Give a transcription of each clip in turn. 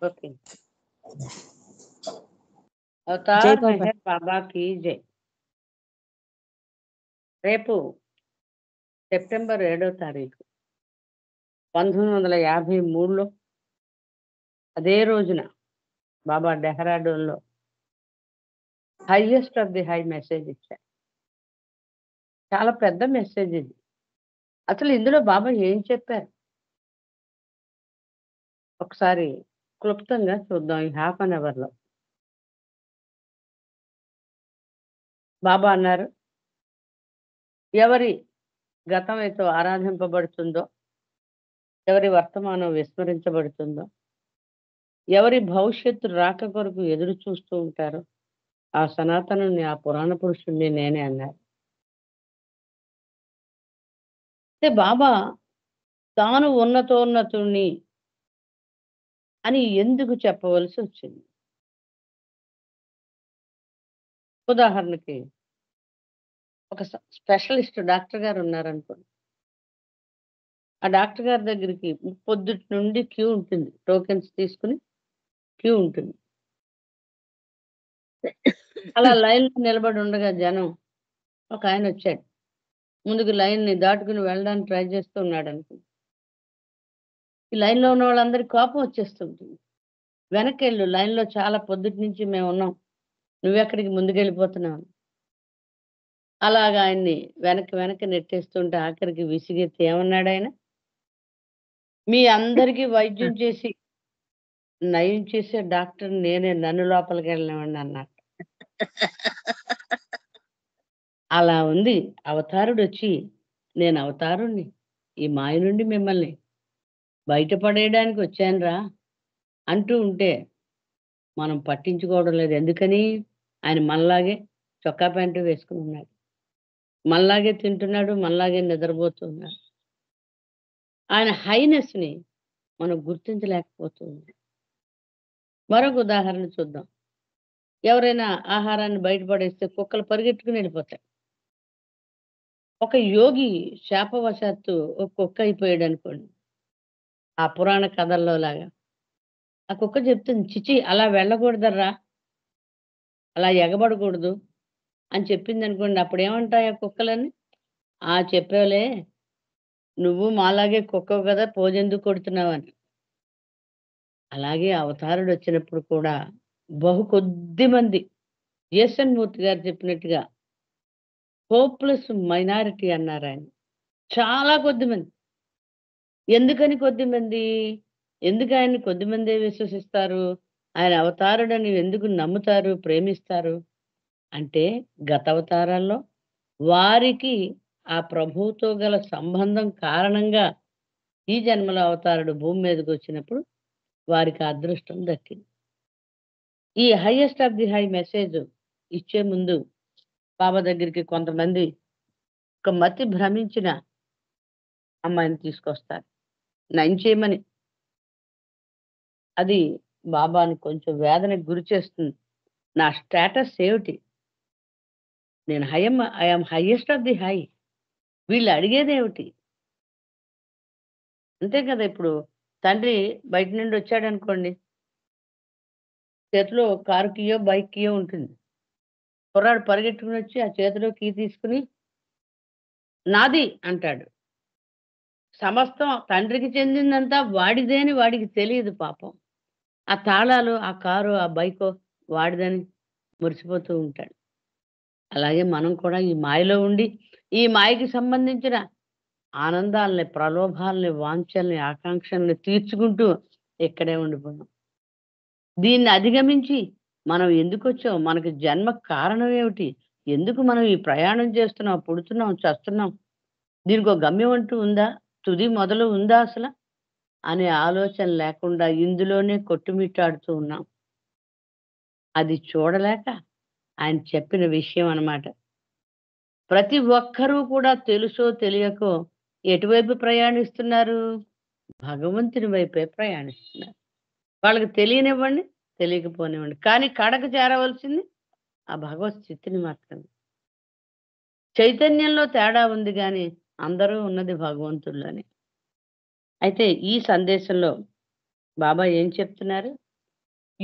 Okay. జై Avatar బాబా. మెహర్ బాబాకి జై. రేపు సెప్టెంబర్ 7వ తారీఖు 1953లో అదే రోజున బాబా డెహ్రాడూన్‌లో highest of the high message ఇచ్చారు. చాలా పెద్ద మెసేజ్ ఇది. అసలు ఇందులో బాబా ఏం చెప్పారు? ఒకసారి క్లుప్తంగా చూద్దాం ఈ హాఫ్ అన్ అవర్‌లో. బాబా అన్నారు, ఎవరి గతం అయితే ఆరాధింపబడుతుందో, ఎవరి వర్తమానం విస్మరించబడుతుందో, ఎవరి భవిష్యత్తు రాక కొరకు ఎదురు చూస్తూ ఉంటారో, ఆ సనాతనుడిని, ఆ పురాణ పురుషుడిని నేనే అన్నారు. అయితే బాబా తాను ఉన్నతోన్నతుణ్ణి అని ఎందుకు చెప్పవలసి వచ్చింది? ఉదాహరణకి ఒక స్పెషలిస్ట్ డాక్టర్ గారు ఉన్నారనుకోండి. ఆ డాక్టర్ గారి దగ్గరికి పొద్దుటి నుండి క్యూ ఉంటుంది. టోకెన్స్ తీసుకొని క్యూ ఉంటుంది. అలా లైన్‌లో నిలబడి ఉండగా జనం ఒక ఆయన వచ్చాడు. ముందుకు లైన్‌ని దాటుకుని వెళ్ళడానికి ట్రై చేస్తూ ఉన్నాడనుకోండి. ఈ లైన్‌లో ఉన్న వాళ్ళందరికి కోపం వచ్చేస్తుంటుంది. వెనకెళ్ళు లైన్‌లో చాలా పొద్దుటి నుంచి మేమున్నాం. నువ్వెక్కడికి ముందుకెళ్ళిపోతున్నావు అని. అలాగా ఆయన్ని వెనక్కి నెట్టేస్తుంటే ఆఖరికి విసిగెత్తి ఏమన్నాడాయన? మీ అందరికీ వైద్యం చేసి నయం చేసే డాక్టర్‌ని నేనే. నన్ను లోపలికెళ్ళనివ్వండి అన్నాడు. అలా ఉంది. అవతారుడొచ్చి నేను అవతారుడిని. ఈ మాయ నుండి మిమ్మల్ని బయటపడేయడానికి వచ్చానురా అంటూ ఉంటే మనం పట్టించుకోవడం లేదు. ఎందుకని? ఆయన మనలాగే చొక్కా ప్యాంటు వేసుకొని ఉన్నాడు. మనలాగే తింటున్నాడు. మనలాగే నిద్రపోతూ ఉన్నాడు. ఆయన హైనెస్‌ని మనం గుర్తించలేకపోతూ ఉన్నాం. మరొక ఉదాహరణ చూద్దాం. ఎవరైనా ఆహారాన్ని బయట పడేస్తే కుక్కలు పరిగెత్తుకుని వెళ్ళిపోతాయి. ఒక యోగి శాపవశాత్తు ఒక కుక్క అయిపోయాడనుకోండి. ఆ పురాణ కథల్లో లాగా. ఆ కుక్క చెప్తుంది, "చిచి అలా వెళ్ళకూడదుర్రా. అలా ఎగబడకూడదు" అని చెప్పిందనుకోండి. అప్పుడేమంటాయి ఆ కుక్కలన్నీ? "ఆ! చెప్పావులే. నువ్వు మాలాగే కుక్కవు కదా! పోజెందుకు కొడుతున్నావని." అలాగే అవతారుడొచ్చినప్పుడు కూడా కొద్ది మంది ఎస్ఎన్ మూర్తి గారు చెప్పినట్టుగా హోప్‌లెస్ మైనారిటీ అన్నారాయన. చాలా కొద్దిమంది. ఎందుకని కొద్దిమంది? ఎందుకు ఆయన్ని కొద్దిమందే విశ్వసిస్తారు? ఆయన అవతారుడని ఎందుకు నమ్ముతారు, ప్రేమిస్తారు? అంటే గత అవతారాల్లో వారికి ఆ ప్రభువుతో గల సంబంధం కారణంగా ఈ జన్మలో అవతారుడు భూమి మీదకొచ్చినప్పుడు వారికి ఆ అదృష్టం దక్కింది. ఈ highest of the high message ఇచ్చే ముందు బాబా దగ్గరికి కొంతమంది ఒక మతి భ్రమించిన అమ్మాయిని తీసుకొస్తారు. నయం చేయమని. అది బాబాని కొంచెం వేదనకు గురి చేస్తుంది. నా స్టేటస్ ఏమిటి? నేను I am highest of the high. వీళ్ళు అడిగేదేమిటి? అంతే కదా! ఇప్పుడు తండ్రి బయట నుండి వచ్చాడనుకోండి. చేతిలో కారు కీయో, బైక్ కీయో ఉంటుంది. కుర్రాడు పరిగెట్టుకొనొచ్చి ఆ చేతిలో కీ తీసుకొని నాది అంటాడు. సమస్తం తండ్రికి చెందిందంతా వాడిదే అని వాడికి తెలీదు పాపం. ఆ తాళాలు, ఆ కారు, ఆ బైకో వాడిదని మురిసిపోతూ ఉంటాడు. అలాగే మనం కూడా ఈ మాయలో ఉండి, ఈ మాయకి సంబంధించిన ఆనందాల్ని, ప్రలోభాల్ని, వాంఛల్ని, ఆకాంక్షల్ని తీర్చుకుంటూ ఇక్కడే ఉండిపోయాం. దీన్ని అధిగమించి మనం ఎందుకొచ్చాం? మనకి జన్మకు కారణం ఏమిటి? ఎందుకు మనం ఈ ప్రయాణం చేస్తున్నాం? పుడుతున్నాం, చస్తున్నాం. దీనికో గమ్యం అంటూ ఉందా? తుది, మొదలు ఉందా అసల? అనే ఆలోచన లేకుండా ఇందులోనే కొట్టుమిట్టాడుతూ ఉన్నాం. అది చూడలేక ఆయన చెప్పిన విషయం అన్నమాట. ప్రతి ఒక్కరూ కూడా తెలుసో తెలియకో ఎటువైపు ప్రయాణిస్తున్నారు? భగవంతుని వైపే ప్రయాణిస్తున్నారు. వాళ్ళకి తెలియనివ్వండి, తెలియకపోనివ్వండి. కానీ కడకు చేరవలసింది ఆ భగవత్ స్థితిని మాత్రమే. చైతన్యంలో తేడా ఉంది గానీ అందరూ ఉన్నది భగవంతుల్లోనే. అయితే ఈ సందేశంలో బాబా ఏం చెప్తున్నారు?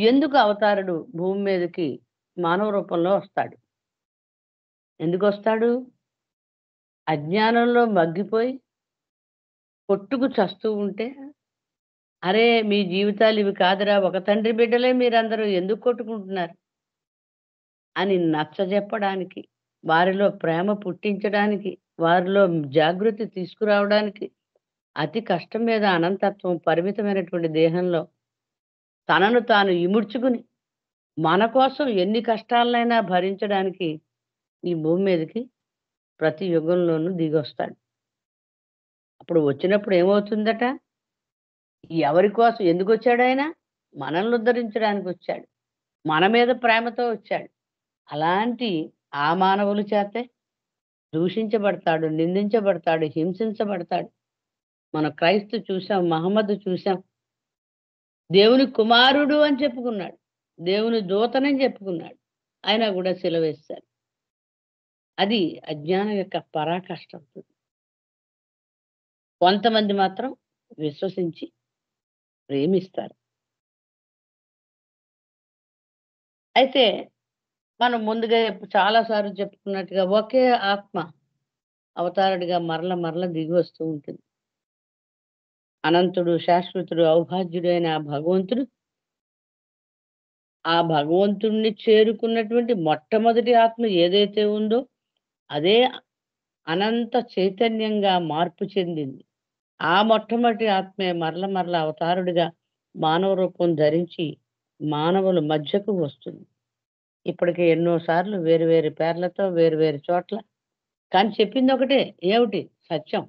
ఎందుకు అవతారుడు భూమి మీదకి మానవ రూపంలో వస్తాడు? ఎందుకొస్తాడు? అజ్ఞానంలో మగ్గిపోయి కొట్టుకు చస్తూ ఉంటే, "అరే! మీ జీవితాలు ఇవి కాదురా! ఒక తండ్రి బిడ్డలే మీరందరూ ఎందుకు కొట్టుకుంటున్నారు?" అని నచ్చజెప్పడానికి, వారిలో ప్రేమ పుట్టించడానికి, వారిలో జాగృతి తీసుకురావడానికి, అతి కష్టం మీద అనంతత్వం పరిమితమైనటువంటి దేహంలో తనను తాను ఇముడ్చుకుని, మన కోసం ఎన్ని కష్టాలనైనా భరించడానికి ఈ భూమి మీదకి ప్రతి యుగంలోనూ దిగొస్తాడు. అప్పుడు వచ్చినప్పుడు ఏమవుతుందట? ఎవరి కోసం ఎందుకొచ్చాడాయన? మనల్ని ఉద్ధరించడానికొచ్చాడు. మన మీద ప్రేమతో వచ్చాడు. అలాంటి ఆ మానవుల చేతే దూషించబడతాడు, నిందించబడతాడు, హింసించబడతాడు. మన క్రైస్తు చూసాం, మహమ్మద్ చూసాం. దేవుని కుమారుడు అని చెప్పుకున్నాడు. దేవుని దూతనని చెప్పుకున్నాడు. అయినా గూడా సిలువేశారు. అది అజ్ఞానం యొక్క పరాకాష్ట. కొంతమంది మాత్రం విశ్వసించి ప్రేమిస్తారు. అయితే మనం ముందుగా చాలా సార్లు చెప్పుకున్నట్టుగా ఒకే ఆత్మ అవతారుడిగా మరల మరల దిగివస్తూ ఉంటుంది. అనంతుడు, శాశ్వతుడు, అవిభాజ్యుడైన ఆ భగవంతుడు, ఆ భగవంతుడిని చేరుకున్నటువంటి మొట్టమొదటి ఆత్మ ఏదైతే ఉందో, అదే అనంత చైతన్యంగా మార్పు చెందింది. ఆ మొట్టమొదటి ఆత్మే మరల మరల అవతారుడిగా మానవ రూపం ధరించి మానవుల మధ్యకు వస్తుంది. ఇప్పటికి ఎన్నో సార్లు వేరు వేరు పేర్లతో వేరు వేరు చోట్ల. కానీ చెప్పిందొకటే. ఏమిటి? సత్యం.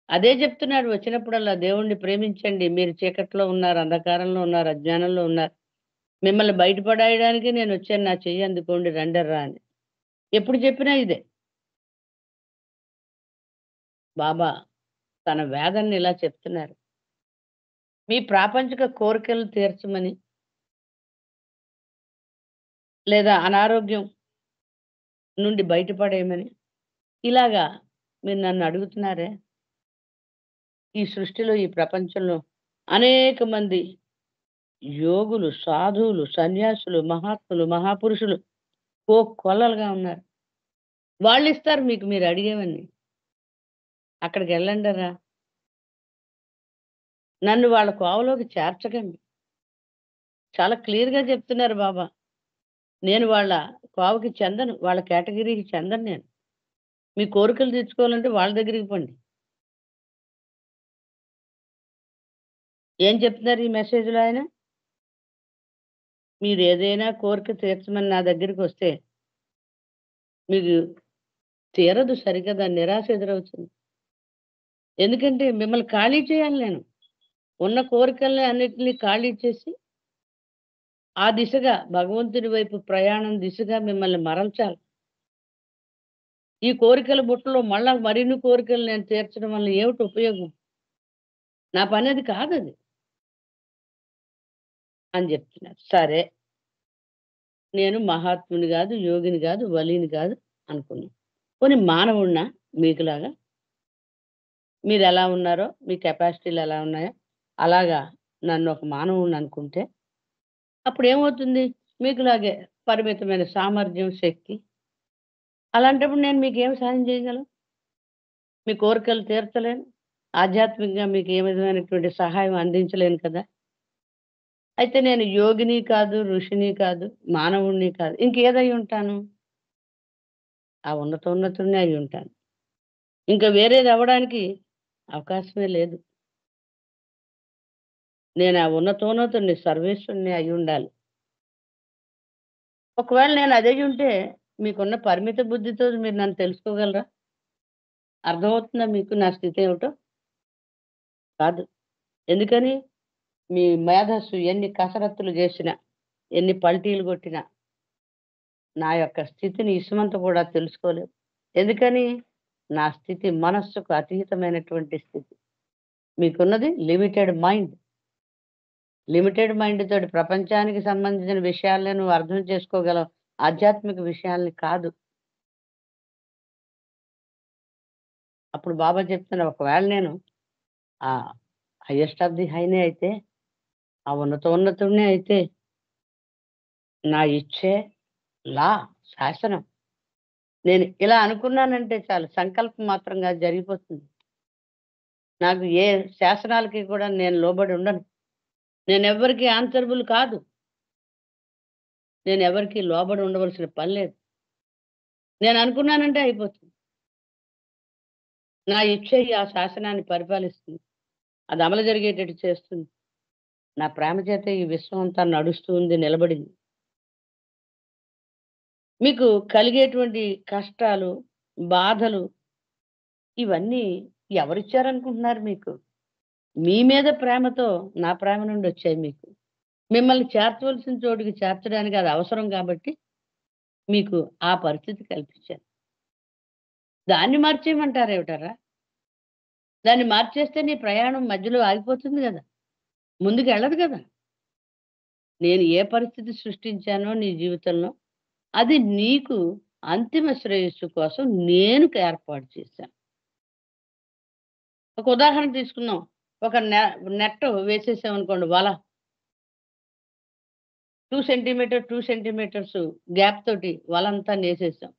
అదే చెప్తున్నాడు వచ్చినప్పుడల్లా దేవుణ్ణి ప్రేమించండి. మీరు చీకట్లో ఉన్నారు, అంధకారంలో ఉన్నారు, అజ్ఞానంలో ఉన్నారు. మిమ్మల్ని బయటపడేయడానికే నేనొచ్చాను. నా చెయ్యి అందుకోండి రండర్రా అని. ఎప్పుడు చెప్పినా ఇదే. బాబా తన వేదనని ఇలా చెప్తున్నారు. మీ ప్రాపంచిక కోరికలు తీర్చమని, లేదా అనారోగ్యం నుండి బయటపడేయమని, ఇలాగా మీరు నన్ను అడుగుతున్నారే, ఈ సృష్టిలో, ఈ ప్రపంచంలో అనేక మంది యోగులు, సాధువులు, సన్యాసులు, మహాత్ములు, మహాపురుషులు కోకొల్లలుగా ఉన్నారు. వాళ్ళిస్తారు మీకు మీరు అడిగేవన్నీ. అక్కడికెళ్ళండర్రా. నన్ను వాళ్ళ కోవలోకి చేర్చకండి. చాలా క్లియర్‌గా చెప్తున్నారు బాబా. నేను వాళ్ళ కోవకి చెందను. వాళ్ళ కేటగిరీకి చెందను నేను. మీ కోరికలు తీర్చుకోవాలంటే వాళ్ళ దగ్గరికి పొండి. ఏం చెప్తున్నారు ఈ మెసేజ్‌లో ఆయన? మీరేదైనా కోరిక తీర్చమని నా దగ్గరికొస్తే మీకు తీరదు సరిగ్గా దాని నిరాశ ఎదురవుతుంది. ఎందుకంటే మిమ్మల్ని ఖాళీ చేయాలి నేను. ఉన్న కోరికల్ని అన్నిటిని ఖాళీ చేసి, ఆ దిశగా భగవంతుని వైపు ప్రయాణం దిశగా మిమ్మల్ని మరల్చాలి. ఈ కోరికల బుట్టలో మళ్ళా మరిన్ని కోరికలు నేను తీర్చడం వల్ల ఏమిటి ఉపయోగం? నా పనది కాదది అని జెప్తున్నారు. సరే. నేను మహాత్ముని గాదు, యోగిని గాదు, వలీని గాదు అనుకున్నా. పోనీ మానవుడినా మీకులాగా? మీరెలా ఉన్నారో, మీ కెపాసిటీలు ఎలా ఉన్నాయో, అలాగా నన్ను ఒక మానవుడిని అనుకుంటే, అప్పుడేమవుతుంది? మీకులాగే పరిమితమైన సామర్థ్యం, శక్తి. అలాంటప్పుడు నేను మీకేం సాయం చేయగలను? మీ కోరికలు తీర్చలేను. ఆధ్యాత్మికంగా మీకు ఏ విధమైనటువంటి సహాయం అందించలేను కదా! అయితే నేను యోగిని కాదు, ఋషిని కాదు, మానవుడిని కాదు. ఇంకేదై ఉంటాను? ఆ ఉన్నతోన్నతుడినే అయ్యుంటాను. ఇంక వేరేదవ్వడానికి అవకాశమే లేదు. నేను ఆ ఉన్నతోన్నతుడిని, సర్వేశ్వరుడిని అయ్యుండాలి. ఒకవేళ నేను అదయ్యుంటే మీకున్న పరిమిత బుద్ధితో మీరు నన్ను తెలుసుకోగలరా? అర్థమవుతుందా మీకు నా స్థితేమిటో? కాదు. ఎందుకని? మీ మేధస్సు ఎన్ని కసరత్తులు జేసినా, ఎన్ని పల్టీలు గొట్టినా, నా యొక్క స్థితిని ఇసుమంత కూడా తెలుసుకోలేవు. ఎందుకని? నా స్థితి మనస్సుకు అతీతమైనటువంటి స్థితి. మీకున్నది లిమిటెడ్ మైండ్. లిమిటెడ్ మైండ్ తోటి ప్రపంచానికి సంబంధించిన విషయాలనే నువ్వు అర్థం చేసుకోగలవు. ఆధ్యాత్మిక విషయాల్ని కాదు. అప్పుడు బాబా చెప్తున్నారు ఒకవేళ నేను ఆ హైయెస్ట్ ఆఫ్ ది హైనే అయితే, ఆ ఉన్నతోన్నతుడినే అయితే నా ఇచ్చే లా, శాసనం. నేను ఇలా అనుకున్నానంటే చాలు సంకల్పం మాత్రంగా జరిగిపోతుంది. నాకు ఏ శాసనాలకి కూడా నేను లోబడి ఉండను. నేనెవ్వరికీ ఆన్సరబుల్ కాదు. నేనెవరికీ లోబడి ఉండవలసిన పని లేదు. నేననుకున్నానంటే అయిపోతుంది. నా ఇచ్చే ఆ శాసనాన్ని పరిపాలిస్తుంది. అది అమలు జరిగేటట్టు చేస్తుంది. నా ప్రేమ చేత ఈ విశ్వం అంతా నడుస్తూ ఉంది, నిలబడింది. మీకు కలిగేటువంటి కష్టాలు, బాధలు ఇవన్నీ ఎవరిచ్చారనుకుంటున్నారు మీకు? మీ మీద ప్రేమతో నా ప్రేమ నుండొచ్చాయి మీకు. మిమ్మల్ని చేర్చవలసిన చోటికి చేర్చడానికి అది అవసరం కాబట్టి మీకు ఆ పరిస్థితి కల్పించాను. దాన్ని మార్చేయమంటారేమిటర్రా? దాన్ని మార్చేస్తే నీ ప్రయాణం మధ్యలో ఆగిపోతుంది గదా! ముందుకెళ్ళదు గదా! నేను ఏ పరిస్థితి సృష్టించానో నీ జీవితంలో, అది నీకు అంతిమ శ్రేయస్సు కోసం నేను ఏర్పాటు చేశాను. ఒక ఉదాహరణ తీసుకుందాం. ఒక నెట్ వేసేసామనుకోండి వల. 2 సెంటీమీటర్స్ గ్యాప్ తోటి వలంతా నేసేసాం.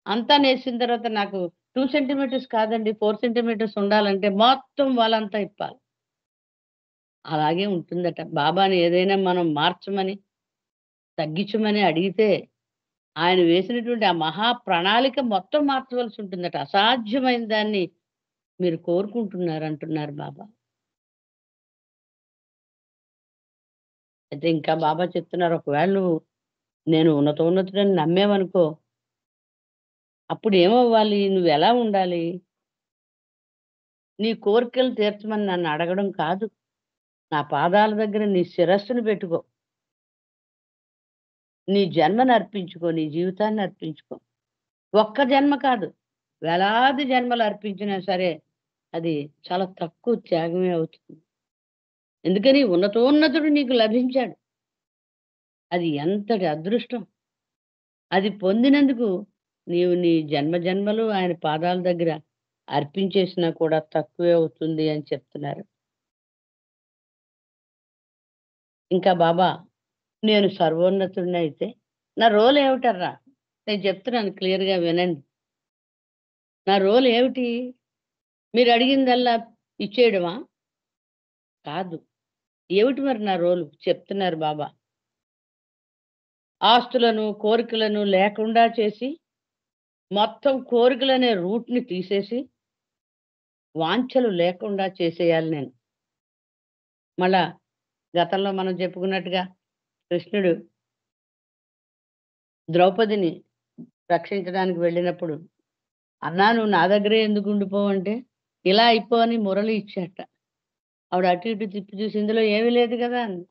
అంతా నేసిన తర్వాత నాకు 2 సెంటీమీటర్స్ కాదండి 4 సెంటీమీటర్స్ ఉండాలంటే మొత్తం వలంతా ఇప్పాలి. అలాగే ఉంటుందట. బాబాని ఏదైనా మనం మార్చమని, తగ్గించమని అడిగితే ఆయన వేసినటువంటి ఆ మహా ప్రణాళిక మొత్తం మార్చవలసి ఉంటుందట. అసాధ్యమైన దాన్ని మీరు కోరుకుంటున్నారంటున్నారు బాబా. అయితే ఇంకా బాబా చెప్తున్నారు ఒకవేళ నేను ఉన్నతోన్నతుడని నమ్మావనుకో, అప్పుడు ఏమవ్వాలి? నువ్వెలా ఉండాలి? నీ కోరికలు తీర్చమని నన్ను అడగడం కాదు. నా పాదాల దగ్గర నీ శిరస్సును పెట్టుకో. నీ జన్మని అర్పించుకో. నీ జీవితాన్ని అర్పించుకో. ఒక్క జన్మ కాదు. వేలాది జన్మలు అర్పించినా సరే, అది చాలా తక్కువ త్యాగమే అవుతుంది. ఎందుకని ఉన్నతోన్నతుడు నీకు లభించాడు. అది ఎంతటి అదృష్టం. అది పొందినందుకు నీవు నీ జన్మలు ఆయన పాదాల దగ్గర అర్పించేసినా కూడా తక్కువే అవుతుంది అని చెప్తున్నారు. ఇంకా బాబా నేను సర్వోన్నతుడినైతే నా రోల్ ఏమిటర్రా? నేను చెప్తున్నాను క్లియర్‌గా వినండి. నా రోల్ ఏమిటి? మీరడిగిందల్లా ఇచ్చేయడమా? కాదు. ఏమిటి మరి నా రోలు? చెప్తున్నారు బాబా. ఆస్తులను, కోరికలను లేకుండా చేసి, మొత్తం కోరికలనే రూట్‌ని తీసేసి, వాంఛలు లేకుండా చేసేయాలి నేను. మళ్ళా గతంలో మనం చెప్పుకున్నట్టుగా కృష్ణుడు ద్రౌపదిని రక్షించడానికి వెళ్ళినప్పుడు, "అన్నా నువ్వు నా దగ్గరే ఎందుకు ఉండిపోవంటే, ఇలా అయిపో" అని మురళి ఇచ్చాట. ఆవిడ అటు ఇటు తిప్పి చూసి, "ఇందులో ఏమీ లేదు గదా!" అంది.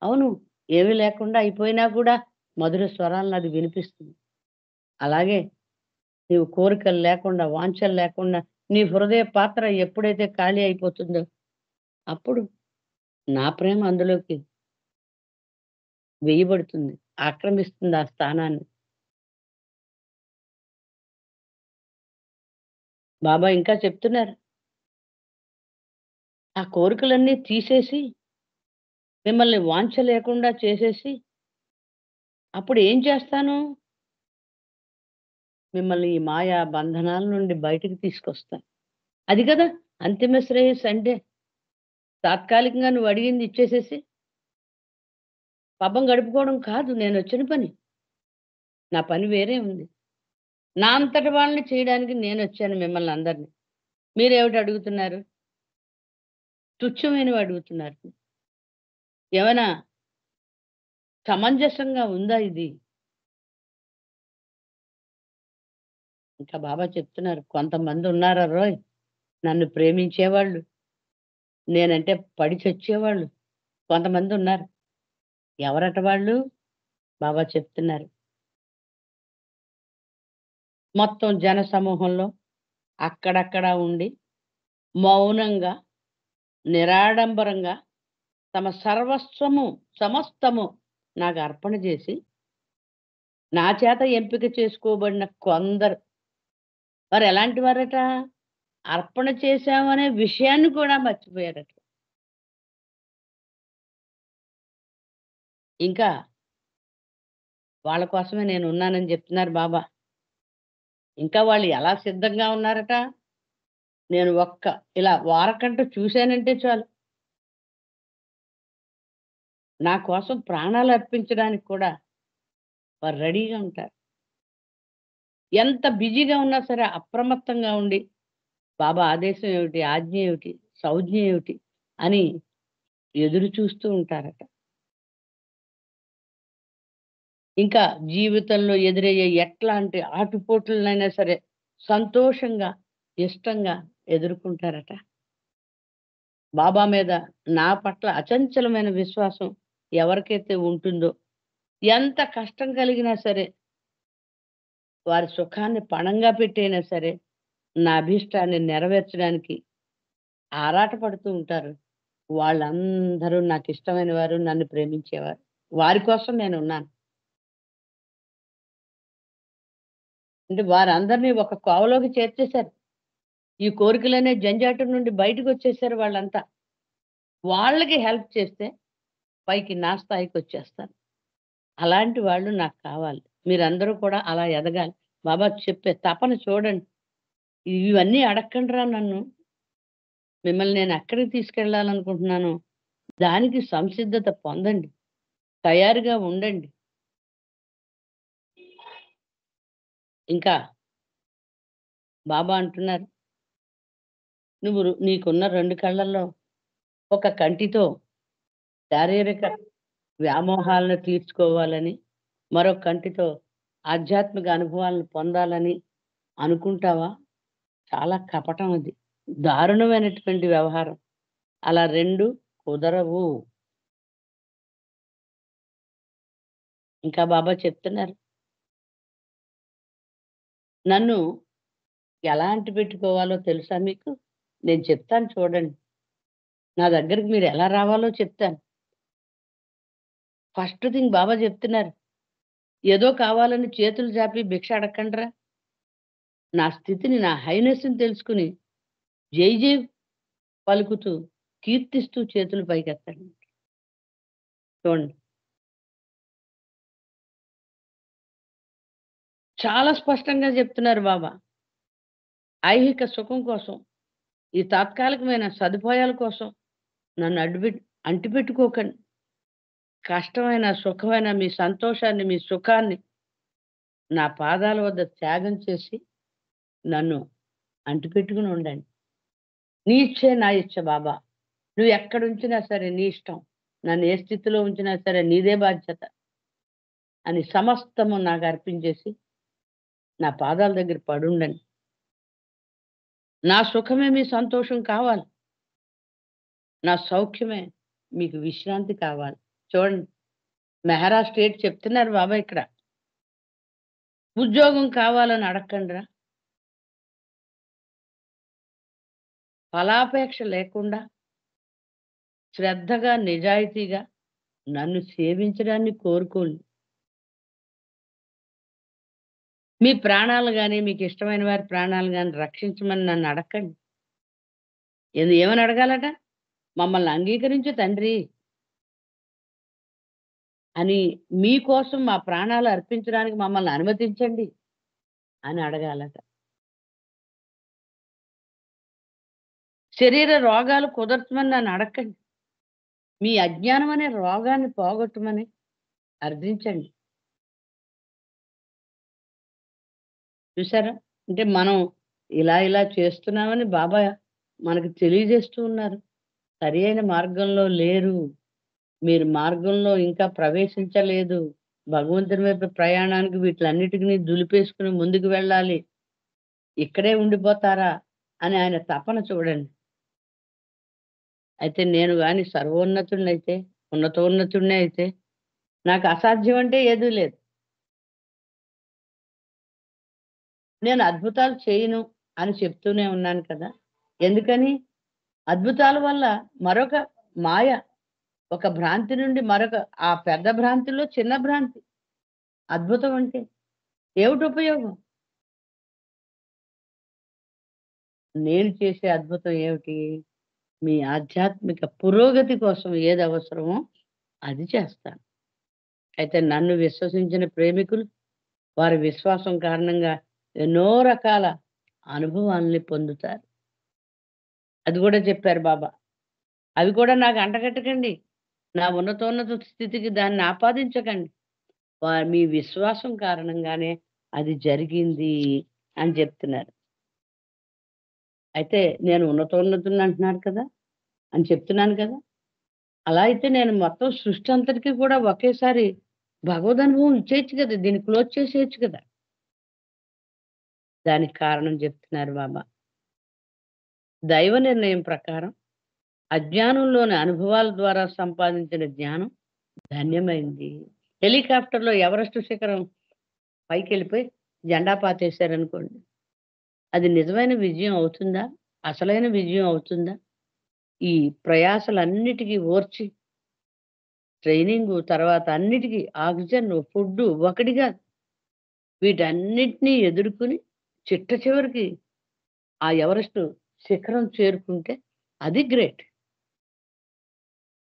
అవును. ఏమీ లేకుండా అయిపోయినా కూడా మధుర స్వరాలను అది వినిపిస్తుంది. అలాగే నీవు కోరికలు లేకుండా, వాంఛలు లేకుండా నీ హృదయ పాత్ర ఎప్పుడైతే ఖాళీ అయిపోతుందో, అప్పుడు నా ప్రేమ అందులోకి వేయబడుతుంది. ఆక్రమిస్తుంది ఆ స్థానాన్ని. బాబా ఇంకా చెప్తున్నారు. ఆ కోరికలన్నీ తీసేసి, మిమ్మల్ని వాంఛ లేకుండా చేసేసి, అప్పుడు ఏం చేస్తాను? మిమ్మల్ని ఈ మాయా బంధనాల నుండి బయటికి తీసుకొస్తాను. అది కదా! అంతిమ శ్రేయస్సు అంటే. తాత్కాలికంగా నువ్వు అడిగింది ఇచ్చేసేసి, పబ్బం గడుపుకోవడం కాదు నేనొచ్చిన పని. నా పని వేరే ఉంది. నా అంతట వాళ్ళని చేయడానికి నేనొచ్చాను మిమ్మల్ని అందరిని. మీరేమిటి అడుగుతున్నారు? తుచ్చమైనవి అడుగుతున్నారు. ఏమైనా సమంజసంగా ఉందా ఇది? ఇంకా బాబా చెప్తున్నారు. కొంతమందున్నారారోయ్! నన్ను ప్రేమించేవాళ్ళు. నేనంటే పడి చచ్చేవాళ్ళు. కొంతమందున్నారు. ఎవరట వాళ్ళు? బాబా చెప్తున్నారు. మొత్తం జనసమూహంలో అక్కడక్కడ ఉండి, మౌనంగా, నిరాడంబరంగా తమ సర్వస్వము, సమస్తము నాకు అర్పణ జేసి, నా చేత ఎంపిక చేసుకోబడిన కొందరు. వారెలాంటి వారట? అర్పణ చేశామనే విషయాన్ని కూడా మర్చిపోయారట. ఇంకా వాళ్ళ కోసమే నేనున్నానని జెప్తున్నారు బాబా. ఇంకా వాళ్ళు ఎలా సిద్ధంగా ఉన్నారట, నేను ఇలా వారకంట చూశానంటే చాలు, నా కోసం ప్రాణాలర్పించడానికి కూడా వారు రెడీగా ఉంటారు. ఎంత బిజీగా ఉన్నా సరే అప్రమత్తంగా ఉండి, బాబా ఆదేశం ఏమిటి? ఆజ్ఞ ఏమిటి? సౌజ్ఞ ఏమిటి? అని ఎదురు చూస్తూ ఉంటారట. ఇంకా జీవితంలో ఎదురయ్యే ఎట్లాంటి ఆటుపోట్లనైనా సరే సంతోషంగా, ఇష్టంగా ఎదుర్కుంటారట. బాబా మీద నా పట్ల అచంచలమైన విశ్వాసం ఎవరికైతే ఉంటుందో, ఎంత కష్టం కలిగినా సరే, వారి సుఖాన్ని పణంగా పెట్టైనా సరే, నా అభీష్టాన్ని నెరవేర్చడానికి ఆరాటపడుతూ ఉంటారు. వాళ్ళందరూ నాకిష్టమైన వారు, నన్ను ప్రేమించేవారు. వారి కోసం నేనున్నాను. అంటే వారందరిని ఒక కోవలోకి చేర్చేశారు. ఈ కోరికలనే జంజాటం నుండి బయటకొచ్చేసారు వాళ్ళంతా. వాళ్ళకి హెల్ప్ చేస్తే పైకి నా స్థాయికొచ్చేస్తాను. అలాంటి వాళ్ళు నాకు కావాలి. మీరందరూ కూడా అలా ఎదగాలి. బాబా చెప్పే తపన చూడండి. ఇవన్నీ అడక్కండిరా నన్ను. మిమ్మల్ని నేను ఎక్కడికి తీసుకెళ్ళాలనుకుంటున్నానో దానికి సంసిద్ధత పొందండి. తయారుగా ఉండండి. ఇంకా బాబా అంటున్నారు, నీకున్న 2 కళ్ళల్లో ఒక కంటితో శారీరక వ్యామోహాలను తీర్చుకోవాలని, మరో కంటితో ఆధ్యాత్మిక అనుభవాలను పొందాలని అనుకుంటావా? చాలా కపటం అది. దారుణమైనటువంటి వ్యవహారం. అలా 2 కుదరవు. ఇంకా బాబా చెప్తున్నారు, నన్ను ఎలా అంటిపెట్టుకోవాలో తెలుసా మీకు? నేను చెప్తాను చూడండి. నా దగ్గరికి మీరు ఎలా రావాలో చెప్తాను. ఫస్ట్ థింగ్ బాబా చెప్తున్నారు, ఏదో కావాలని చేతులు చాపి భిక్ష అడక్కండిరా. నా స్థితిని, నా హైనెస్‌ని తెలుసుకొని జై జై పలుకుతూ, కీర్తిస్తూ చేతులు పైకెత్తండి. చూడండి. చాలా స్పష్టంగా చెప్తున్నారు బాబా. ఐహిక సుఖం కోసం, ఈ తాత్కాలికమైన సదుపాయాల కోసం నన్ను అంటిపెట్టుకోకండి. కష్టమైన, సుఖమైన మీ సంతోషాన్ని, మీ సుఖాన్ని నా పాదాల వద్ద త్యాగం చేసి నన్ను అంటిపెట్టుకొని ఉండండి. నీ ఇచ్చే నా ఇచ్చ బాబా. నువ్వెక్కడుంచినా సరే నీ ఇష్టం. నన్ను ఏ స్థితిలో ఉంచినా సరే నీదే బాధ్యత అని సమస్తము నాకర్పించేసి నా పాదాల దగ్గర పడుండండి. నా సుఖమే మీ సంతోషం కావాలి. నా సౌఖ్యమే మీకు విశ్రాంతి కావాలి. చూడండి, మెహరా స్టేట్ చెప్తున్నారు బాబా ఇక్కడ. ఉద్యోగం కావాలని అడక్కండిరా. ఫలాపేక్ష లేకుండా శ్రద్ధగా, నిజాయితీగా నన్ను సేవించడాన్ని కోరుకోండి. మీ ప్రాణాలు గాని, మీకిష్టమైన వారి ప్రాణాలు గాని రక్షించమని నన్ను అడక్కండి. ఏమని అడగాలట? మమ్మల్ని అంగీకరించు తండ్రి అని, మీకోసం మా ప్రాణాలు అర్పించడానికి మమ్మల్ని అనుమతించండి అని అడగాలట. శరీర రోగాలు కుదర్చమని నన్ను అడక్కండి. మీ అజ్ఞానం అనే రోగాన్ని పోగొట్టమని అర్థించండి. చూసారా? అంటే మనం ఇలా చేస్తున్నామని బాబా మనకు తెలియజేస్తూ ఉన్నారు. సరి అయిన మార్గంలో లేరు. మీరు మార్గంలో ఇంకా ప్రవేశించలేదు. భగవంతుని వైపు ప్రయాణానికి వీటిలన్నిటిని దులిపేసుకొని ముందుకు వెళ్ళాలి. ఇక్కడే ఉండిపోతారా అని ఆయన తపన చూడండి. అయితే నేను గాని సర్వోన్నతుడినైతే, ఉన్నతోన్నతుడినే అయితే నాకు అసాధ్యం అంటే ఏదీ లేదు. నేను అద్భుతాలు చేయను అని చెప్తూనే ఉన్నాను కదా! ఎందుకని? అద్భుతాల వల్ల మరొక మాయ, ఒక భ్రాంతి నుండి మరొక ఆ పెద్ద భ్రాంతిలో చిన్న భ్రాంతి. అద్భుతం అంటే ఏమిటి ఉపయోగం? నేను చేసే అద్భుతం ఏమిటి? మీ ఆధ్యాత్మిక పురోగతి కోసం ఏది అవసరమో అది చేస్తాను. అయితే నన్ను విశ్వసించిన ప్రేమికులు వారి విశ్వాసం కారణంగా ఎన్నో రకాల అనుభవాల్ని పొందుతారు. అది గూడా చెప్పారు బాబా. అవి కూడా నాకు అంటగట్టకండి. నా ఉన్నతోన్నత స్థితికి దాన్ని ఆపాదించకండి. మీ విశ్వాసం కారణంగానే అది జరిగింది అని చెప్తున్నారు. అయితే నేను ఉన్నతోన్నతుడిని అంటున్నారు కదా! అని చెప్తున్నాను కదా! అలా అయితే నేను మొత్తం సృష్టి అంతటికి కూడా ఒకేసారి భగవదనుభవం ఇచ్చేయొచ్చు కదా! దీన్ని క్లోజ్ చేసేయొచ్చు కదా! దానికి కారణం చెప్తున్నారు బాబా. దైవ నిర్ణయం ప్రకారం అజ్ఞానంలోని అనుభవాల ద్వారా సంపాదించిన జ్ఞానం ధన్యమైంది. హెలికాప్టర్‌లో ఎవరెస్ట్ శిఖరం పైకెళ్ళిపోయి జెండా పాతేశారనుకోండి. అది నిజమైన విజయం అవుతుందా? అసలైన విజయం అవుతుందా? ఈ ప్రయాసలన్నిటికి ఓర్చి ట్రైనింగు తర్వాత అన్నిటికి ఆక్సిజన్, ఫుడ్డు ఒకటిగా వీటన్నిటిని ఎదుర్కొని చిట్ట చివరికి ఆ ఎవరెస్ట్ శిఖరం చేరుకుంటే అది గ్రేట్.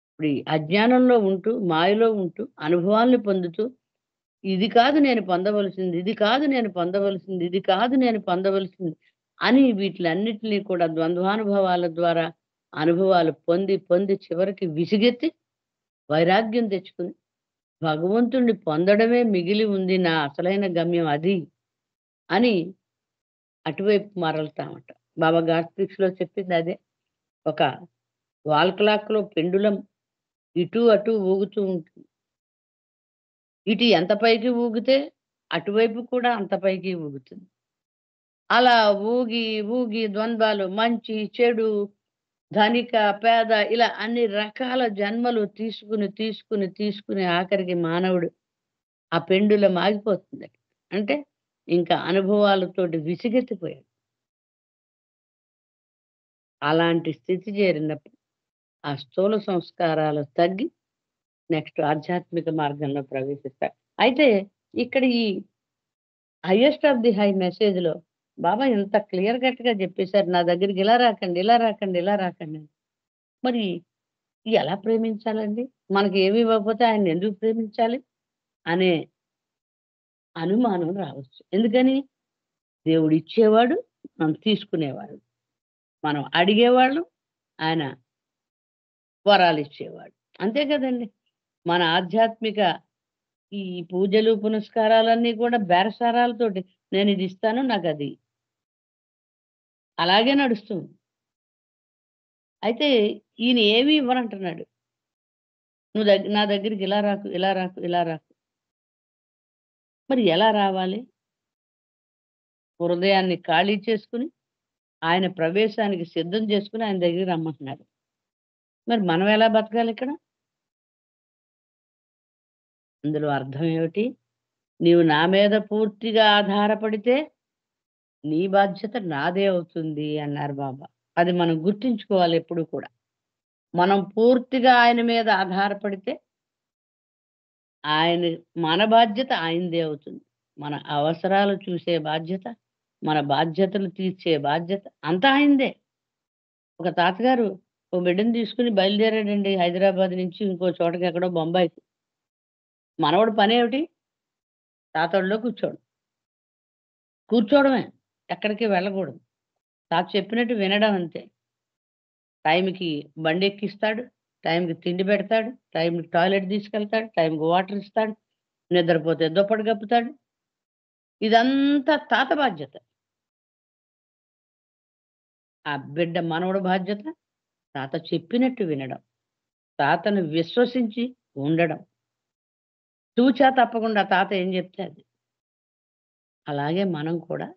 ఇప్పుడు ఈ అజ్ఞానంలో ఉంటూ, మాయలో ఉంటూ, అనుభవాల్ని పొందుతూ, ఇది కాదు నేను పొందవలసింది, ఇది కాదు నేను పొందవలసింది, ఇది కాదు నేను పొందవలసింది అని వీటిలన్నిటిని కూడా ద్వంద్వానుభవాల ద్వారా అనుభవాలు పొంది, పొంది చివరికి విసిగెత్తి వైరాగ్యం తెచ్చుకొని, భగవంతుడిని పొందడమే మిగిలి ఉంది నా అసలైన గమ్యం అది అని అటువైపు మరలుతామట. బాబా గాస్ట్రిక్స్‌లో చెప్పింది అదే. ఒక వాల్ క్లాక్‌లో పెండులం ఇటూ, అటూ ఊగుతూ ఉంటుంది. ఇటు ఎంత పైకి ఊగితే, అటువైపు కూడా అంత పైకి ఊగుతుంది. అలా ఊగి, ఊగి ద్వంద్వాలు మంచి, చెడు, ధనిక, పేద ఇలా అన్ని రకాల జన్మలు తీసుకుని, తీసుకుని, తీసుకుని ఆఖరికి మానవుడు ఆ పెండులం ఆగిపోతుందట. అంటే ఇంకా అనుభవాలతోటి విసిగెత్తిపోయాడు. అలాంటి స్థితి చేరినప్పుడు ఆ స్థూల సంస్కారాలు తగ్గి నెక్స్ట్ ఆధ్యాత్మిక మార్గంలో ప్రవేశిస్తారు. అయితే ఇక్కడ ఈ హైయెస్ట్ ఆఫ్ ది హై మెసేజ్‌లో బాబా ఇంత క్లియర్ కట్‌గా చెప్పేసారు. నా దగ్గరికి ఇలా రాకండి, ఇలా రాకండి, ఇలా రాకండి అని. మరి ఎలా ప్రేమించాలండి? మనకి ఏమి ఇవ్వకపోతే ఆయన్ని ఎందుకు ప్రేమించాలి? అనే అనుమానం రావచ్చు. ఎందుకని? దేవుడిచ్చేవాడు, మనం తీసుకునేవాడు. మనం అడిగేవాళ్ళం, ఆయన వరాలిచ్చేవాడు. అంతే కదండీ! మన ఆధ్యాత్మిక ఈ పూజలు, పునస్కారాలన్నీ కూడా బేరసారాలతోటి నేనిది ఇస్తాను నాకది. అలాగే నడుస్తుంది. అయితే ఈయన ఏమి ఇవ్వనంటున్నాడు. నువ్వు నా దగ్గరికి ఇలా రాకు, ఇలా రాకు, ఇలా రాకు. మరి ఎలా రావాలి? హృదయాన్ని ఖాళీ చేసుకొని, ఆయన ప్రవేశానికి సిద్ధం చేసుకొని ఆయన దగ్గరికి రమ్మంటున్నాడు. మరి మనం ఎలా బతకాలిక్కడ? అందులో అర్థం ఏమిటి? నీవు నా మీద పూర్తిగా ఆధారపడితే, నీ బాధ్యత నాదే అవుతుంది అన్నారు బాబా. అది మనం గుర్తుంచుకోవాలి ఎప్పుడు కూడా. మనం పూర్తిగా ఆయన మీద ఆధారపడితే, ఆయన మన బాధ్యత ఆయనదే అవుతుంది. మన అవసరాలు చూసే బాధ్యత, మన బాధ్యతలు తీర్చే బాధ్యత అంతా ఆయనదే. ఒక తాతగారు ఓ బిడ్డని తీసుకొని బయలుదేరాడండి హైదరాబాద్ నుంచి ఇంకో చోటకి ఎక్కడో బొంబాయికి. మనవడి పనేమిటి? తాత ఒడిలో కూర్చోవడం. కూర్చోవడమే. ఎక్కడికి వెళ్ళకూడదు. తాత చెప్పినట్టు వినడం అంతే. టైంకి బండెక్కిస్తాడు, టైంకి తిండి పెడతాడు, టైంకి టాయిలెట్ తీసుకెళ్తాడు, టైంకి వాటర్ ఇస్తాడు, నిద్రపోతే దుప్పటి కప్పుతాడు. ఇదంతా తాత బాధ్యత. ఆ బిడ్డ మనవడి బాధ్యత తాత చెప్పినట్టు వినడం. తాతను విశ్వసించి ఉండడం. తూచా తప్పకుండా తాత ఏం చెప్తే అది. అలాగే మనం కూడా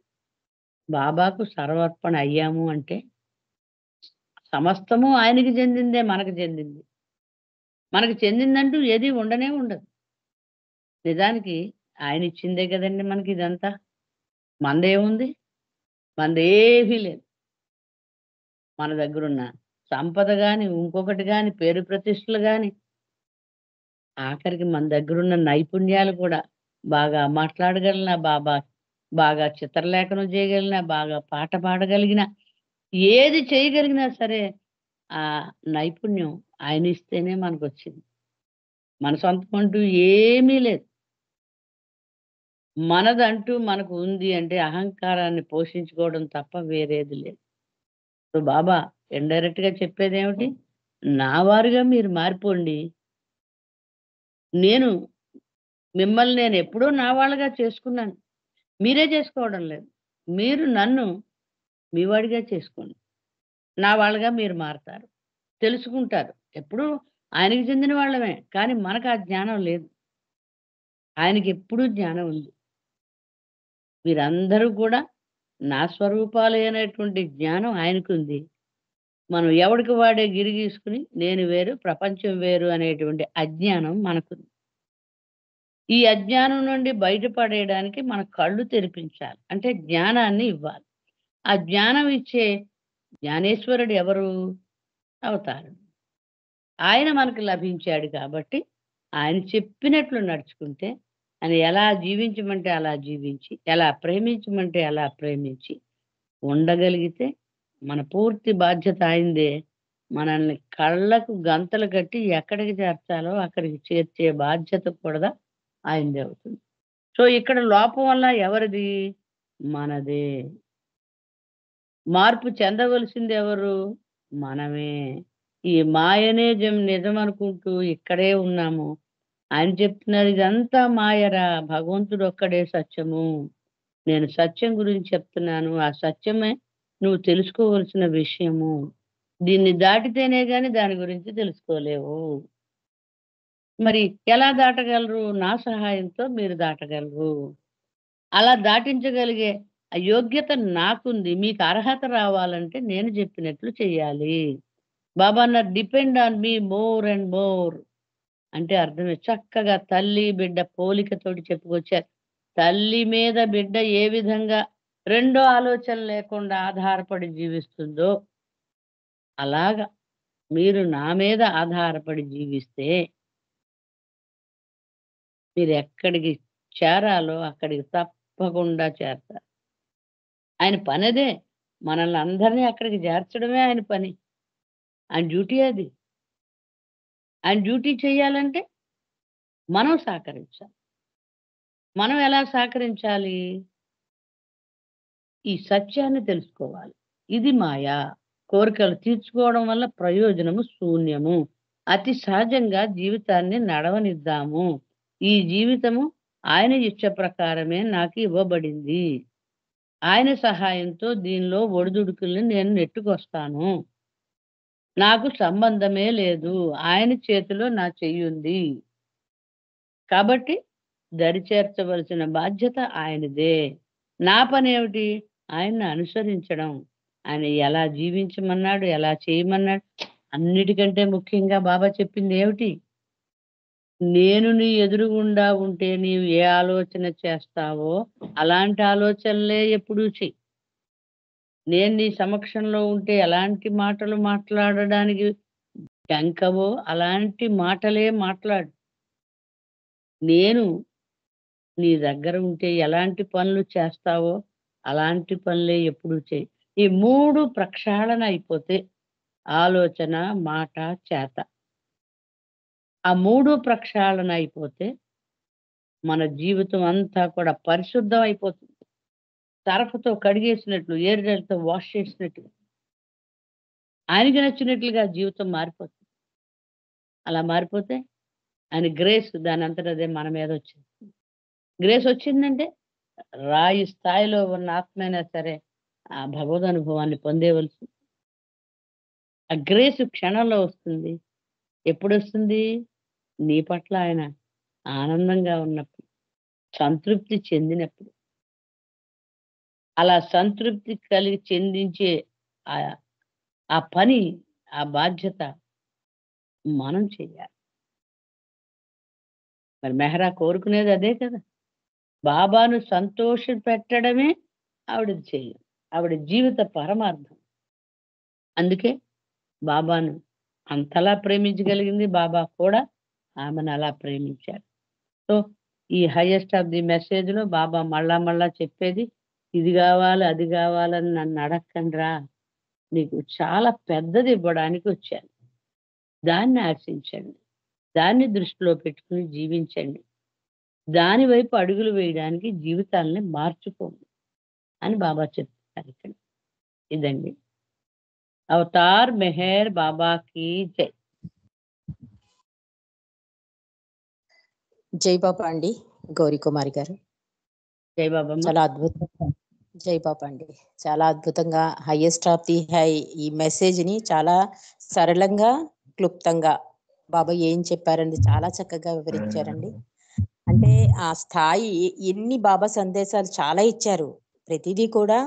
బాబాకు సర్వర్పణ అయ్యాము అంటే సమస్తము ఆయనకి చెందిందే మనకు చెందింది. మనకు చెందిందంటూ ఏది ఉండనే ఉండదు. నిజానికి ఆయనిచ్చిందే కదండీ మనకిదంతా. మనదేముంది? మనదేమీ లేదు. మన దగ్గరున్న సంపద గాని, ఇంకొకటి గాని, పేరు ప్రతిష్టలు గాని, ఆఖరికి మన దగ్గరున్న నైపుణ్యాలు కూడా బాగా మాట్లాడగలనా, బాగా చిత్రలేఖనం చేయగలిగినా, బాగా పాట పాడగలిగినా, ఏది చేయగలిగినా సరే, ఆ నైపుణ్యం ఆయనిస్తేనే మనకొచ్చింది. మన సొంతం అంటూ ఏమీ లేదు. మనదంటూ మనకు ఉంది అంటే అహంకారాన్ని పోషించుకోవడం తప్ప వేరేది లేదు. సో, బాబా ఇండైరెక్ట్‌గా చెప్పేదేమిటి? నా వారుగా మీరు మారిపోండి. నేను మిమ్మల్ని నేనెప్పుడో నా వాళ్ళగా చేసుకున్నాను. మీరే చేసుకోవడం లేదు. మీరు నన్ను మీ వాడిగా చేసుకోండి. నా వాళ్ళగా మీరు మారతారు. తెలుసుకుంటారు. ఎప్పుడూ ఆయనకి చెందిన వాళ్ళమే. కానీ మనకు ఆ జ్ఞానం లేదు. ఆయనకెప్పుడూ జ్ఞానం ఉంది. మీరందరూ కూడా నా స్వరూపాలే అనేటువంటి జ్ఞానం ఆయనకుంది. మనం ఎవడికి వాడే గిరి గీసుకొని నేను వేరు, ప్రపంచం వేరు అనేటువంటి అజ్ఞానం మనకుంది. ఈ అజ్ఞానం నుండి బయటపడేయడానికి మన కళ్ళు తెరిపించాలి. అంటే జ్ఞానాన్ని ఇవ్వాలి. ఆ జ్ఞానం ఇచ్చే జ్ఞానేశ్వరుడు ఎవరు? అవతారం. ఆయన మనకు లభించాడు కాబట్టి, ఆయన చెప్పినట్లు నడుచుకుంటే, ఆయన ఎలా జీవించమంటే అలా జీవించి, ఎలా ప్రేమించమంటే అలా ప్రేమించి ఉండగలిగితే, మన పూర్తి బాధ్యత ఆయనదే. మనల్ని కళ్ళకు గంతలు కట్టి ఎక్కడికి చేర్చాలో అక్కడికి చేర్చే బాధ్యత కూడా ఆయనదే అవుతుంది. సో, ఇక్కడ లోపం వల్ల ఎవరిది? మనదే. మార్పు చెందవలసిందెవరు? మనమే. ఈ మాయనే నిజమనుకుంటూ ఇక్కడే ఉన్నాము. ఆయన చెప్తున్నారు ఇదంతా మాయరా! భగవంతుడొక్కడే సత్యము. నేను సత్యం గురించి చెప్తున్నాను. ఆ సత్యమే నువ్వు తెలుసుకోవలసిన విషయము. దీన్ని దాటితేనే గాని దాని గురించి తెలుసుకోలేవు. మరి ఎలా దాటగలరు? నా సహాయంతో మీరు దాటగలరు. అలా దాటించగలిగే ఆ యోగ్యత నాకుంది. మీకు అర్హత రావాలంటే నేను జెప్పినట్లు చెయ్యాలి. బాబా అన్నారు depend on me more and more. అంటే అర్థమే చక్కగా తల్లి, బిడ్డ పోలికతోటి చెప్పుకొచ్చారు. తల్లి మీద బిడ్డ ఏ విధంగా రెండో ఆలోచన లేకుండా ఆధారపడి జీవిస్తుందో, అలాగా మీరు నా మీద ఆధారపడి జీవిస్తే మీరెక్కడికి చేరాలో అక్కడికి తప్పకుండా చేరతారు. ఆయన పనదే. మనల్ని అందరిని అక్కడికి చేర్చడమే ఆయన పని. ఆయన డ్యూటీ అది. ఆయన డ్యూటీ చేయాలంటే మనం సహకరించాలి. మనం ఎలా సహకరించాలి? ఈ సత్యాన్ని తెలుసుకోవాలి. ఇది మాయ. కోరికలు తీర్చుకోవడం వల్ల ప్రయోజనము శూన్యము. అతి సహజంగా జీవితాన్ని నడవనిద్దాము. ఈ జీవితము ఆయన ఇచ్చ ప్రకారమే నాకు ఇవ్వబడింది. ఆయన సహాయంతో దీనిలో ఒడిదుడుకుల్ని నేను నెట్టుకొస్తాను. నాకు సంబంధమే లేదు. ఆయన చేతిలో నా చెయ్యుంది. కాబట్టి దరిచేర్చవలసిన బాధ్యత ఆయనదే. నా పనేమిటి? ఆయన్ని అనుసరించడం. ఆయన ఎలా జీవించమన్నాడు, ఎలా చేయమన్నాడు, అన్నిటికంటే ముఖ్యంగా బాబా చెప్పిందేమిటి? నేను నీ ఎదురుగుండా ఉంటే నీవు ఏ ఆలోచన చేస్తావో, అలాంటి ఆలోచనలే ఎప్పుడూ చెయి. నేను నీ సమక్షంలో ఉంటే ఎలాంటి మాటలు మాట్లాడడానికి జంకవో, అలాంటి మాటలే మాట్లాడు. నేను నీ దగ్గర ఉంటే ఎలాంటి పనులు చేస్తావో, అలాంటి పనులే ఎప్పుడూ చెయి. ఈ 3 ప్రక్షాళన అయిపోతే ఆలోచన, మాట, చేత. ఆ 3 ప్రక్షాళన అయిపోతే మన జీవితం అంతా కూడా పరిశుద్ధం అయిపోతుంది. సరఫతో కడిగేసినట్లు, ఏరియాలతో వాష్ చేసినట్టుగా. ఆయనకి నచ్చినట్లుగా జీవితం మారిపోతుంది. అలా మారిపోతే ఆయన గ్రేస్ దానంతట అదే మన మీదొచ్చింది. గ్రేస్ వచ్చిందంటే రాయి స్థాయిలో ఉన్న ఆత్మైనా సరే ఆ భగవదనుభవాన్ని పొందేవలసి ఆ గ్రేస్ క్షణంలో వస్తుంది. ఎప్పుడొస్తుంది? నీ పట్ల ఆయన ఆనందంగా ఉన్నప్పుడు, సంతృప్తి చెందినప్పుడు. అలా సంతృప్తి కలిగి చెందించే ఆహ్, ఆ పని, ఆ బాధ్యత మనం చెయ్యాలి. మరి మెహరా కోరుకునేది అదే కదా! బాబాను సంతోషపెట్టడమే ఆవిడ ధ్యేయం. ఆవిడ జీవిత పరమార్థం. అందుకే బాబాను అంతలా ప్రేమించగలిగింది. బాబా కూడా ఆమెను అలా ప్రేమించారు. సో, ఈ హైయెస్ట్ ఆఫ్ ది మెసేజ్‌లో బాబా మళ్ళా మళ్ళా చెప్పేది, ఇది గావాలి, అది గావాలని నన్నడక్కండిరా. నీకు చాలా పెద్దది ఇవ్వడానికొచ్చాను. దాన్ని ఆశించండి. దాన్ని దృష్టిలో పెట్టుకొని జీవించండి. దాని వైపు అడుగులు వేయడానికి జీవితాల్ని మార్చుకోండి అని బాబా చెప్తున్నారు ఇక్కడ. ఇదండి. అవతార్ మెహర్ బాబాకి జై. జై బాబా అండి గౌరీ కుమారి గారు. జై బాబమ్మ. చాలా అద్భుతంగా జై బాబా అండి. చాలా అద్భుతంగా హైయెస్ట్ ఆఫ్ ది హై ఈ మెసేజ్ ని చాలా సరళంగా క్లుప్తంగా బాబా ఏం చెప్పారండి చాలా చక్కగా వివరించారండి. అంటే ఆ స్థాయి ఎన్ని బాబా సందేశాలు చాలా ఇచ్చారు. ప్రతిదీ కూడా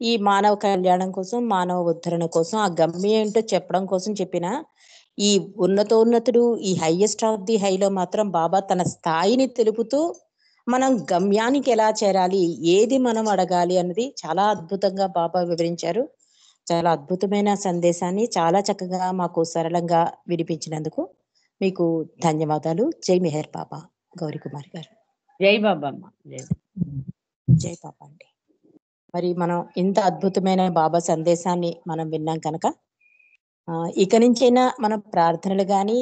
ఈ మానవ కళ్యాణం కోసం, మానవ ఉద్ధరణ కోసం, ఆ గమ్యం ఏంటో చెప్పడం కోసం చెప్పిన ఈ ఉన్నతోన్నతుడు ఈ హైయెస్ట్ ఆఫ్ ది హైలో మాత్రం బాబా తన స్థాయిని తెలుపుతూ మనం గమ్యానికి ఎలా చేరాలి, ఏది మనం అడగాలి అన్నది చాలా అద్భుతంగా బాబా వివరించారు. చాలా అద్భుతమైన సందేశాన్ని చాలా చక్కగా మాకు సరళంగా వినిపించినందుకు మీకు ధన్యవాదాలు. జై మెహర్ బాబా గౌరీ కుమార్ గారు. జై బాబమ్మ. జై. జై బాబా అండి. మరి మనం ఇంత అద్భుతమైన బాబా సందేశాన్ని మనం విన్నాం కనుక ఇక నుంచైనా మనం ప్రార్థనలు కానీ